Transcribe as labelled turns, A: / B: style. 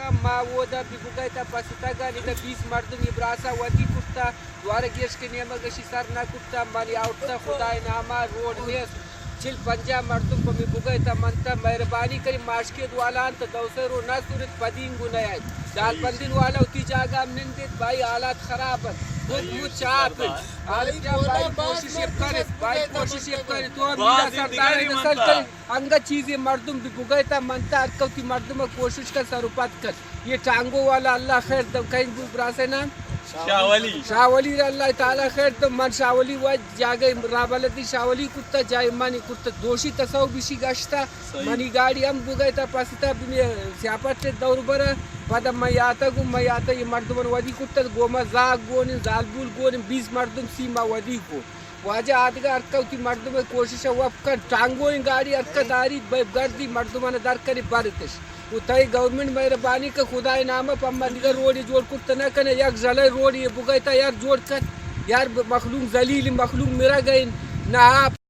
A: کا ماودا ببوگایتا پاستا نیدا 20 مردم ابراسا ودی کتا دواره گیش که نیمه گشی سر نکتا مالی آورتا خدای ناما روڈ نیست 40-50 مردم کو ببوگایتا منتا مهربانی کری ماشکید والان تا دوسر رو نسورت پدینگو نیای دال بندین والا اتی جاگا ہم نندید بھائی حالات خراب ہے بہت چاپ حالت جا بھائی کوشش کرے بھائی کوشش کرے تو میرا سردار نسل کر انگا چیزیں مردم ببوگایتا منتا اکوتی مردم کوشش کر سروپات کر یہ ٹانگو والا اللہ خیر دم کہیں براسے نام شاہ ولی اللہ تعالی خیر دم من شاہ ولی و جاگے رابلتی شاہ ولی کتا جائے مانی کتا دوشی تصاو بیشی گشتا منی گاڑی ہم بوگایتا پاستا سیاپت دور برا بعد میاتا گو میاتا یہ مردمان ودی کتا گوما زاگ گونن زالبول گونن 20 مردم سیما ودی کو واجہ آدگا ارکوتی مردم کوشش وف کر ٹانگوین گاڑی ارکا داری گردی مردمان در کری بارتش اتائی گورنمنٹ مہربانی کا خدای نامہ پا دیگر روڈی جوڑ کرتا نہ کنے یک زلی روڈی بوگایتا یار جوڑ کر یار مخلوق ذلیل مخلوق میرا گئن نہ آپ